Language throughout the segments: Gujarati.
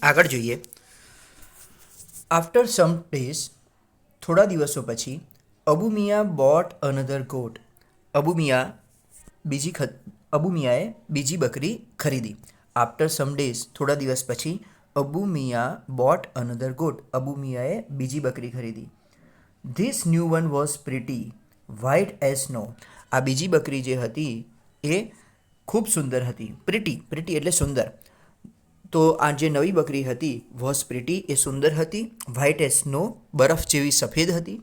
આગળ જોઈએ. આફ્ટર સમ ડેઝ, થોડા દિવસો પછી, Abu Miya bought another goat. Abu Miya Abu મિયાએ બીજી બકરી ખરીદી. આફ્ટર સમ ડેઝ, થોડા દિવસ પછી, Abu Miya bought another goat. Abu મિયાએ બીજી બકરી ખરીદી. This new one was pretty white as snow. આ બીજી બકરી જે હતી એ ખૂબ સુંદર હતી. પ્રિટી એટલે સુંદર. તો આ જે નવી બકરી હતી વોઝ પ્રિટી, એ સુંદર હતી. વ્હાઇટ એઝ સ્નો, બરફ જેવી સફેદ હતી.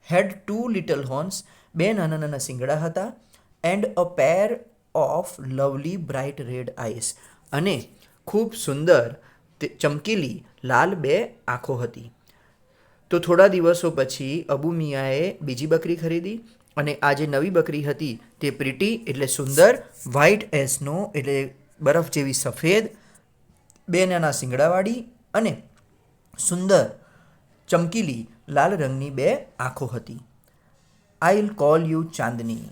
હેડ ટુ લિટલ હોર્ન્સ, બે નાના નાના શિંગડા હતા. And a pair of lovely bright red eyes, અને ખૂબ સુંદર ચમકીલી લાલ બે આંખો હતી. તો થોડા દિવસો પછી અબુ મિયાએ બીજી બકરી ખરીદી, અને આ જે નવી બકરી હતી તે પ્રિટી એટલે સુંદર, વ્હાઇટ એઝ સ્નો એટલે બરફ જેવી સફેદ, બે નાના શિંગડાવાળી, અને સુંદર ચમકીલી લાલ રંગની બે આંખો હતી. આઈ વિલ કોલ યુ ચાંદની.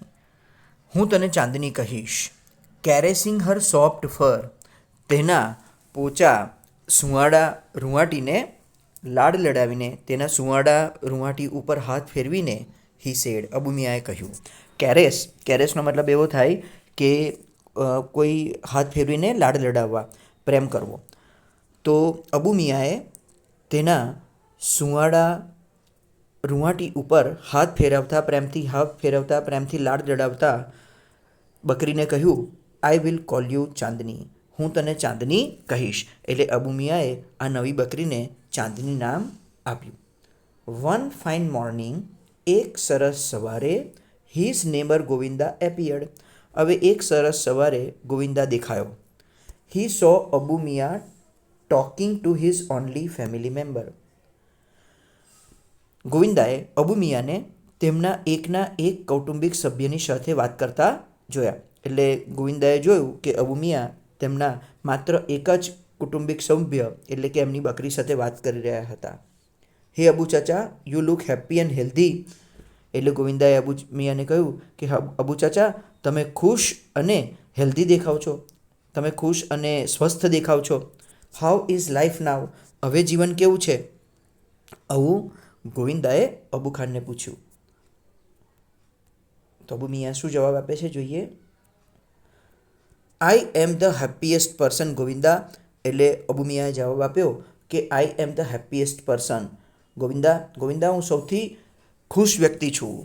હું તને ચાંદની કહીશ. કેરેસિંગ હર સોફ્ટ ફર. તેના પોચા સુંવાળા રૂંવાટીને લાડ લડાવીને, તેના સુંવાળા રૂંવાટી ઉપર હાથ ફેરવીને, હી સેડ, અબુ મિયાએ કહ્યું. કેરેસનો મતલબ એવો થાય કે કોઈ હાથ ફેરવીને લાડ લડાવવા, પ્રેમ કરવો. તો અબુ મિયાએ તેના સુંવાળા રૂંવાટી ઉપર હાથ ફેરવતા પ્રેમથી લાડ લડાવતા બકરીને કહ્યું, આઈ વિલ કોલ યુ ચાંદની. હું તને ચાંદની કહીશ. એટલે અબુ મિયાએ આ નવી બકરીને ચાંદની નામ આપ્યું. વન ફાઇન મોર્નિંગ, એક સરસ સવારે, હિઝ નેબર ગોવિંદા એપિયર્ડ. હવે એક સરસ સવારે ગોવિંદા દેખાયો. He saw Abu Miya talking to his only family member. ગોવિંદાએ અબુ મિયાને તેમના એકના એક કૌટુંબિક સભ્યની સાથે વાત કરતા જોયા. એટલે ગોવિંદાએ જોયું કે અબુ મિયા તેમના માત્ર એક જ કુટુંબિક સભ્ય એટલે કે એમની બકરી સાથે વાત કરી રહ્યા હતા. Hey Abu Chacha, you look happy and healthy. એટલે ગોવિંદાએ અબુ મિયાને કહ્યું કે અબુ ચાચા, તમે ખુશ અને હેલ્ધી દેખાવ છો, તમે ખુશ અને સ્વસ્થ દેખાવ છો. હાઉ ઇઝ લાઈફ નાવ. હવે જીવન કેવું છે? આવું ગોવિંદાએ અબુ ખાનને પૂછ્યું. તો અબુ મિયા શું જવાબ આપે છે જોઈએ. I am the happiest person Govinda. એટલે અબુ મિયાએ જવાબ આપ્યો કે I am the happiest person Govinda, હું સૌથી ખુશ વ્યક્તિ છું.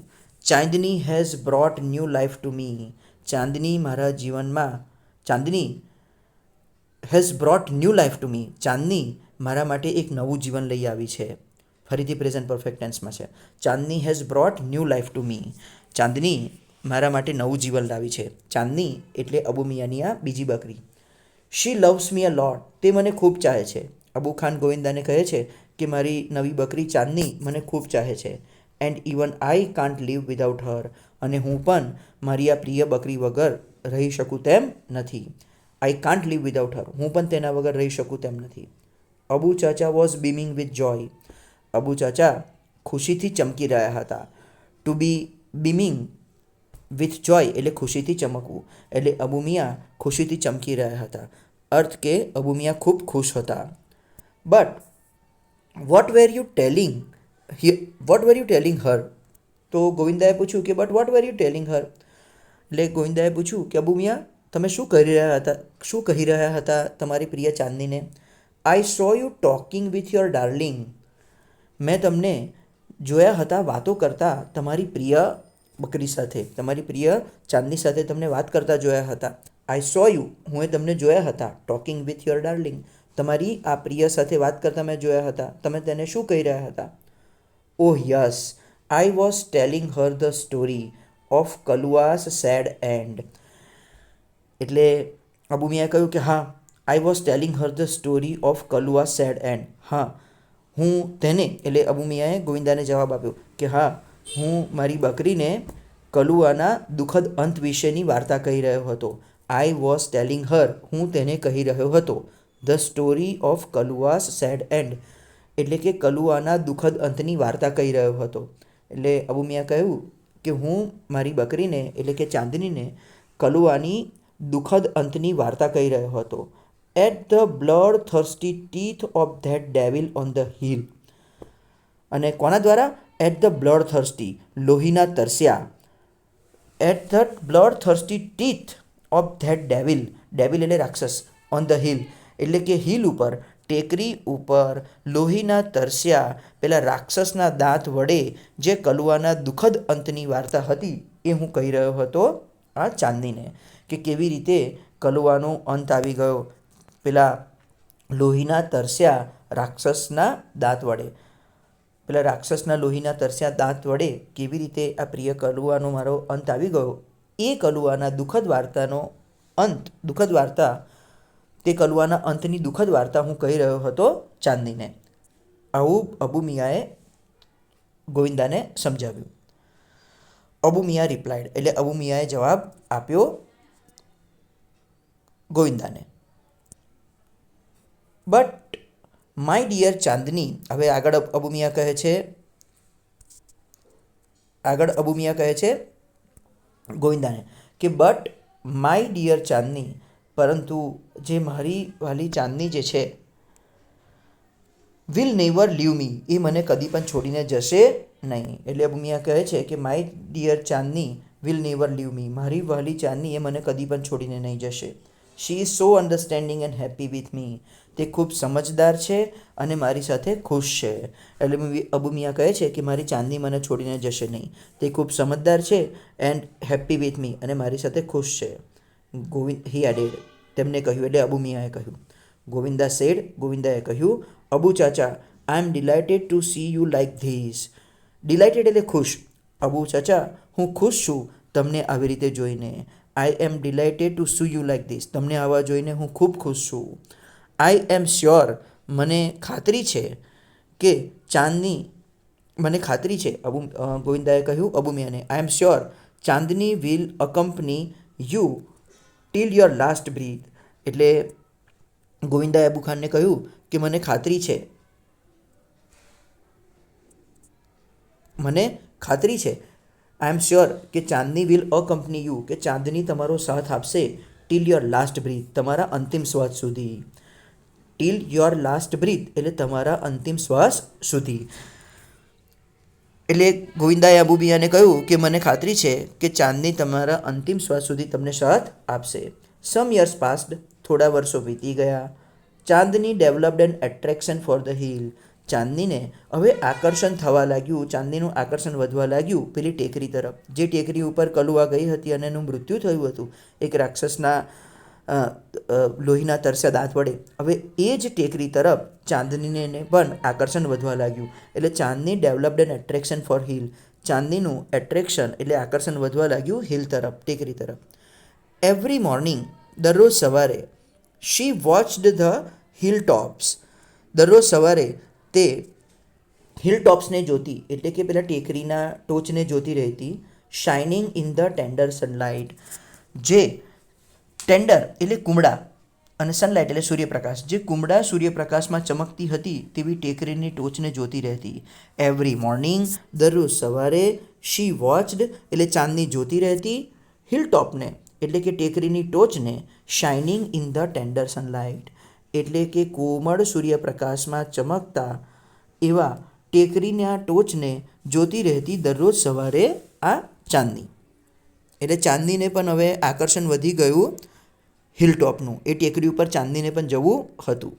Chandni has brought new life to me. Chandni has brought new life to me. Chandni મારા માટે એક નવું જીવન લઈ આવી છે. ફરીથી પ્રેઝન્ટ પરફેક્ટ ટેન્સમાં છે. Chandni has brought new life to me. Chandni મારા માટે નવું જીવન લાવી છે. ચાંદની એટલે અબુ મિયાની આ બીજી બકરી. શી લવ્સ મી અ લોટ. તે મને ખૂબ ચાહે છે. અબુ ખાન ગોવિંદાને કહે છે કે મારી નવી બકરી ચાંદની મને ખૂબ ચાહે છે. And even I can't live without her. અને હું પણ મારી આ પ્રિય બકરી વગર રહી શકું તેમ નથી. આઈ કાન્ટ લીવ વિધાઉટ હર. હું પણ તેના વગર રહી શકું તેમ નથી. અબુ ચાચા વોઝ બીમિંગ વિથ જોય. અબુ ચાચા ખુશીથી ચમકી રહ્યા હતા. ટુ બી બીમિંગ વિથ જોય એટલે ખુશીથી ચમકવું. એટલે અબુ મિયા ખુશીથી ચમકી રહ્યા હતા. અર્થ કે અબુ મિયા ખૂબ ખુશ હતા. But what were you telling her. તો ગોવિંદાએ પૂછ્યું કે but what were you telling her. એટલે ગોવિંદાએ પૂછ્યું કે અબુ મિયા, તમે શું કહી રહ્યા હતા તમારી પ્રિય ચાંદનીને. I saw you talking with your darling. મેં તમને જોયા હતા વાતો કરતા તમારી પ્રિય બકરી સાથે, તમારી પ્રિય ચાંદની સાથે તમને વાત કરતા જોયા હતા. આઈ સો યુ, હું તમને જોયા હતા. ટોકિંગ વિથ યોર ડાર્લિંગ, તમારી આ પ્રિય સાથે વાત કરતા મેં જોયા હતા. તમે તેને શું કહી રહ્યા હતા? Oh yes, I was telling her the story of Kalua's sad end. એટલે અબુ મિયાએ કહ્યું કે હા, I was telling her the story of Kalua's sad end. હા, હું તેને એટલે અબુ મિયાએ ગોવિંદાને જવાબ આપ્યો કે હા, હું મારી બકરીને કલુઆના દુઃખદ અંત વિશેની વાર્તા કહી રહ્યો હતો. આઈ વોઝ ટેલિંગ હર, હું તેને કહી રહ્યો હતો. The story of Kalua's sad end એટલે કે કલુઆના દુઃખદ અંતની વાર્તા કહી રહ્યો હતો. એટલે અબુ મિયા કહ્યું કે હું મારી બકરીને એટલે કે ચાંદનીને કલુઆની દુઃખદ અંતની વાર્તા કહી રહ્યો હતો. At the bloodthirsty teeth of that devil on the hill. અને કોના દ્વારા? એટ ધ બ્લડ થર્સ્ટી, લોહીના તરસ્યા, at the bloodthirsty teeth of that devil, devil એટલે રાક્ષસ, ઓન ધ હિલ એટલે કે હિલ ઉપર, ટેકરી ઉપર લોહીના તરસ્યા પેલા રાક્ષસના દાંત વડે જે કલુઆના દુઃખદ અંતની વાર્તા હતી એ હું કહી રહ્યો હતો આ ચાંદનીને, કે કેવી રીતે કલુઆનો અંત આવી ગયો પેલા લોહીના તરસ્યા રાક્ષસના દાંત વડે. પેલા રાક્ષસના લોહીના તરસ્યા દાંત વડે કેવી રીતે આ પ્રિય કલુઆનો મારો અંત આવી ગયો, એ કલુઆના દુઃખદ વાર્તાનો અંત, દુઃખદ વાર્તા, તે કલુઆના અંતની દુઃખદ વાર્તા હું કહી રહ્યો હતો ચાંદનીને. આવું અબુ મિયાએ ગોવિંદાને સમજાવ્યું. અબુ મિયા રિપ્લાઇડ એટલે અબુ મિયાએ જવાબ આપ્યો ગોવિંદાને. બટ માય ડિયર ચાંદની, હવે આગળ અબુ મિયા કહે છે ગોવિંદાને કે બટ માય ડિયર ચાંદની, પરંતુ જે મારી વાલી ચાંદની જે છે, વિલ નેવર લીવ મી, એ મને કદી પણ છોડીને જશે નહીં. એટલે અબુ મિયા કહે છે કે my dear Chandni will never leave me, મારી વાલી ચાંદની એ મને કદી પણ છોડીને નહીં જશે. She is so understanding and happy with me, તે ખૂબ સમજદાર છે અને મારી સાથે ખુશ છે. એટલે અબુ મિયા કહે છે કે મારી ચાંદની મને છોડીને જશે નહીં, તે ખૂબ સમજદાર છે એન્ડ હેપી વિથ મી, અને મારી સાથે ખુશ છે. હી એડેડ, તેમને કહ્યું, એટલે અબુ મિયાએ કહ્યું. ગોવિંદા સેડ, ગોવિંદાએ કહ્યું, Abu Chacha, I am delighted to see you like this. Delighted એટલે ખુશ. અબુ ચાચા, હું ખુશ છું તમને આવી રીતે જોઈને. I am delighted to see you like this, તમને આવા જોઈને હું ખૂબ ખુશ છું. આઈ એમ શ્યોર, મને ખાતરી છે કે ચાંદની, મને ખાતરી છે, ગોવિંદાએ કહ્યું અબુ મિયાને, I am sure Chandni will accompany you till your last breath. એટલે ગોવિંદાએ અબુ ખાનને કહ્યું કે મને ખાતરી છે આઈ એમ શ્યોર કે ચાંદની વિલ અકમ્પની યુ, કે ચાંદની તમારો સાથ આપશે ટીલ યોર લાસ્ટ બ્રીથ, તમારા અંતિમ શ્વાસ સુધી. ટીલ યોર લાસ્ટ બ્રીથ એટલે તમારા અંતિમ શ્વાસ સુધી. એટલે ગોવિંદાએ અબુ મિયાને કહ્યું કે મને ખાતરી છે કે ચાંદની તમારા અંતિમ શ્વાસ સુધી તમને સાથ આપશે. સમ યર્સ પાસ્ડ, થોડા વર્ષો વીતી ગયા. Chandni developed an attraction for the hill, ચાંદનીને હવે આકર્ષણ થવા લાગ્યું, ચાંદનીનું આકર્ષણ વધવા લાગ્યું પેલી ટેકરી તરફ, જે ટેકરી ઉપર કલુઆ ગઈ હતી અને એનું મૃત્યુ થયું હતું એક રાક્ષસના લોહીના તરસ્યા દાંત વડે. હવે એ જ ટેકરી તરફ ચાંદનીને પણ આકર્ષણ વધવા લાગ્યું. એટલે Chandni developed an attraction for hill, ચાંદનીનું એટ્રેક્શન એટલે આકર્ષણ વધવા લાગ્યું હિલ તરફ, ટેકરી તરફ. એવરી મોર્નિંગ, દરરોજ સવારે, શી વોચડ ધ હિલ ટોપ્સ, દરરોજ સવારે તે હિલ ટોપ્સને જોતી, એટલે કે પેલા ટેકરીના ટોચને જોતી રહેતી. Shining in the tender sunlight, જે ટેન્ડર એટલે કુમળા અને સનલાઇટ એટલે સૂર્યપ્રકાશ, જે કુમળા સૂર્યપ્રકાશમાં ચમકતી હતી તેવી ટેકરીની ટોચને જોતી રહેતી. એવરી મોર્નિંગ, દરરોજ સવારે, શી વોચડ એટલે ચાંદની જોતી રહેતી, હિલ ટોપને એટલે કે ટેકરીની ટોચને, shining in the tender sunlight એટલે કે કોમળ સૂર્યપ્રકાશમાં ચમકતા એવા ટેકરીના ટોચને જોતી રહેતી દરરોજ સવારે આ ચાંદની. એટલે ચાંદનીને પણ હવે આકર્ષણ વધી ગયું હિલ ટોપનું, એ ટેકરી ઉપર ચાંદનીને પણ જવું હતું.